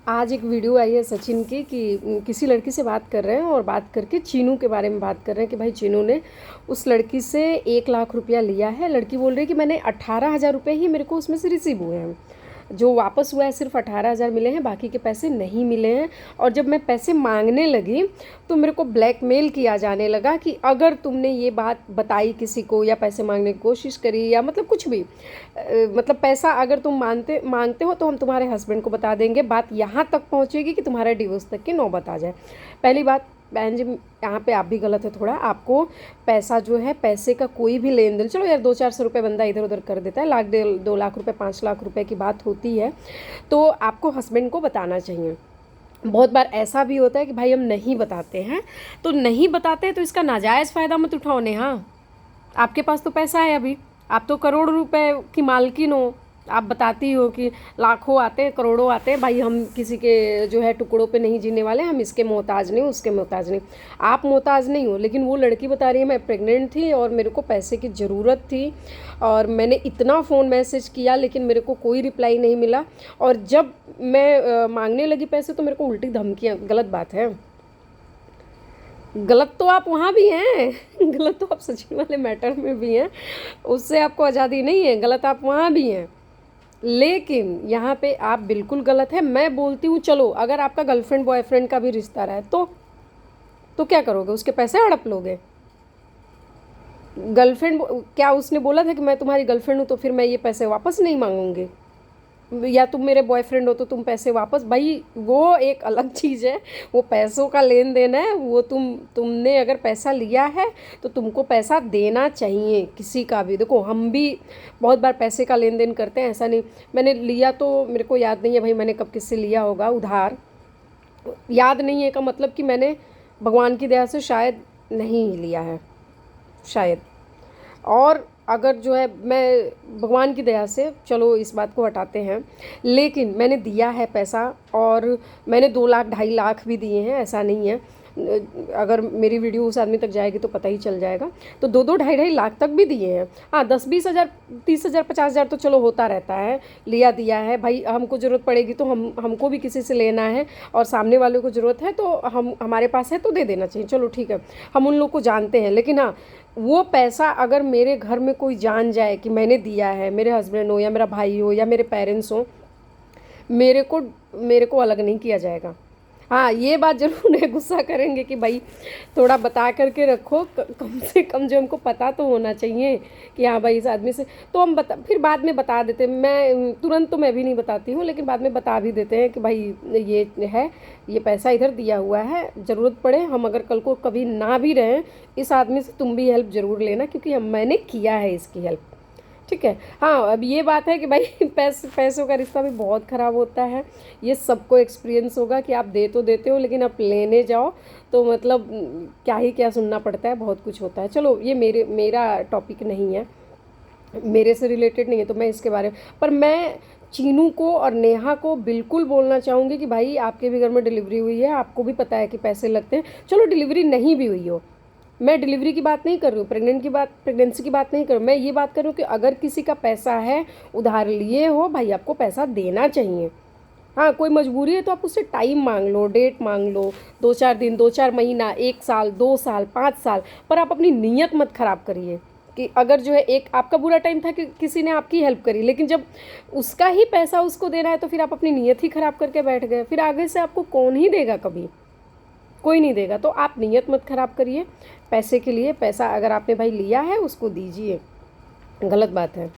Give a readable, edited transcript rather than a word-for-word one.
आज एक वीडियो आई है सचिन की कि किसी लड़की से बात कर रहे हैं और बात करके चीनू के बारे में बात कर रहे हैं कि भाई चीनू ने उस लड़की से 1 लाख रुपया लिया है। लड़की बोल रही है कि मैंने 18,000 रुपये ही मेरे को उसमें से रिसीव हुए हैं, जो वापस हुआ है सिर्फ 18,000 मिले हैं, बाकी के पैसे नहीं मिले हैं। और जब मैं पैसे मांगने लगी तो मेरे को ब्लैकमेल किया जाने लगा कि अगर तुमने ये बात बताई किसी को या पैसे मांगने की कोशिश करी या मतलब कुछ भी मतलब पैसा अगर तुम मांगते हो तो हम तुम्हारे हस्बैंड को बता देंगे। बात यहाँ तक पहुँचेगी कि तुम्हारे डिवोर्स तक की नौबत आ जाए। पहली बात बहन जी, यहाँ पे आप भी गलत है थोड़ा। आपको पैसा जो है, पैसे का कोई भी लेन देन, चलो यार 200-400 रुपये बंदा इधर उधर कर देता है, 1 लाख 2 लाख रुपये 5 लाख रुपये की बात होती है तो आपको हस्बैंड को बताना चाहिए। बहुत बार ऐसा भी होता है कि भाई हम नहीं बताते हैं, तो नहीं बताते तो इसका नाजायज़ फ़ायदा मत उठाओ नेहा। आपके पास तो पैसा है, अभी आप तो करोड़ रुपए की मालकिन हो। आप बताती हो कि लाखों आते हैं, करोड़ों आते हैं, भाई हम किसी के जो है टुकड़ों पे नहीं जीने वाले, हम इसके मोहताज नहीं, उसके मोहताज नहीं। आप मोहताज नहीं हो, लेकिन वो लड़की बता रही है मैं प्रेग्नेंट थी और मेरे को पैसे की ज़रूरत थी और मैंने इतना फ़ोन मैसेज किया लेकिन मेरे को कोई रिप्लाई नहीं मिला। और जब मैं मांगने लगी पैसे तो मेरे को उल्टी धमकियाँ। गलत बात है, गलत तो आप वहाँ भी हैं गलत तो आप सचिन वाले मैटर में भी हैं, उससे आपको आज़ादी नहीं है, गलत आप वहाँ भी हैं। लेकिन यहाँ पे आप बिल्कुल गलत है। मैं बोलती हूँ चलो अगर आपका गर्लफ्रेंड बॉयफ्रेंड का भी रिश्ता रहा है तो क्या करोगे? उसके पैसे हड़प लोगे? गर्लफ्रेंड क्या उसने बोला था कि मैं तुम्हारी गर्लफ्रेंड हूँ तो फिर मैं ये पैसे वापस नहीं मांगूंगी, या तुम मेरे बॉयफ्रेंड हो तो तुम पैसे वापस? भाई वो एक अलग चीज़ है, वो पैसों का लेन देन है। वो तुमने अगर पैसा लिया है तो तुमको पैसा देना चाहिए, किसी का भी। देखो हम भी बहुत बार पैसे का लेन देन करते हैं, ऐसा नहीं मैंने लिया तो मेरे को याद नहीं है भाई मैंने कब किससे लिया होगा उधार। याद नहीं है का मतलब कि मैंने भगवान की दया से शायद नहीं लिया है, शायद। और अगर जो है मैं भगवान की दया से, चलो इस बात को हटाते हैं, लेकिन मैंने दिया है पैसा और मैंने 2 लाख 2.5 लाख भी दिए हैं, ऐसा नहीं है। अगर मेरी वीडियो उस आदमी तक जाएगी तो पता ही चल जाएगा। तो 2-2 2.5 लाख तक भी दिए हैं। हाँ 10-20 हज़ार 30 हज़ार 50 हज़ार तो चलो होता रहता है, लिया दिया है। भाई हमको ज़रूरत पड़ेगी तो हमको भी किसी से लेना है और सामने वाले को ज़रूरत है तो हमारे पास है तो दे देना चाहिए, चलो ठीक है, हम उन लोग को जानते हैं। लेकिन हाँ वो पैसा अगर मेरे घर में कोई जान जाए कि मैंने दिया है, मेरे हस्बैंड हो या मेरा भाई हो या मेरे पेरेंट्स हो, मेरे को अलग नहीं किया जाएगा। हाँ ये बात ज़रूर है, गुस्सा करेंगे कि भाई थोड़ा बता करके रखो, कम से कम जो हमको पता तो होना चाहिए कि हाँ भाई इस आदमी से, तो हम फिर बाद में बता देते हैं। मैं तुरंत तो मैं भी नहीं बताती हूँ, लेकिन बाद में बता भी देते हैं कि भाई ये है, ये पैसा इधर दिया हुआ है, ज़रूरत पड़े, हम अगर कल को कभी ना भी रहें, इस आदमी से तुम भी हेल्प ज़रूर लेना क्योंकि मैंने किया है इसकी हेल्प, ठीक है। हाँ अब ये बात है कि भाई पैसों का रिश्ता भी बहुत ख़राब होता है, ये सबको एक्सपीरियंस होगा कि आप दे तो देते हो लेकिन आप लेने जाओ तो मतलब क्या ही क्या सुनना पड़ता है, बहुत कुछ होता है। चलो ये मेरा टॉपिक नहीं है, मेरे से रिलेटेड नहीं है तो मैं इसके बारे में, पर मैं चीनू को और नेहा को बिल्कुल बोलना चाहूँगी कि भाई आपके भी घर में डिलीवरी हुई है, आपको भी पता है कि पैसे लगते हैं। चलो डिलीवरी नहीं भी हुई हो, मैं डिलीवरी की बात नहीं कर रही हूँ, प्रेगनेंसी की बात नहीं कर रही हूँ, मैं ये बात कर रही हूँ कि अगर किसी का पैसा है, उधार लिए हो, भाई आपको पैसा देना चाहिए। हाँ कोई मजबूरी है तो आप उससे टाइम मांग लो, डेट मांग लो, 2-4 दिन, 2-4 महीना, 1 साल, 2 साल, 5 साल, पर आप अपनी नीयत मत ख़राब करिए कि अगर जो है एक आपका बुरा टाइम था कि किसी ने आपकी हेल्प करी, लेकिन जब उसका ही पैसा उसको देना है तो फिर आप अपनी नीयत ही ख़राब करके बैठ गए, फिर आगे से आपको कौन ही देगा? कभी कोई नहीं देगा। तो आप नीयत मत ख़राब करिए पैसे के लिए। पैसा अगर आपने भाई लिया है उसको दीजिए, गलत बात है।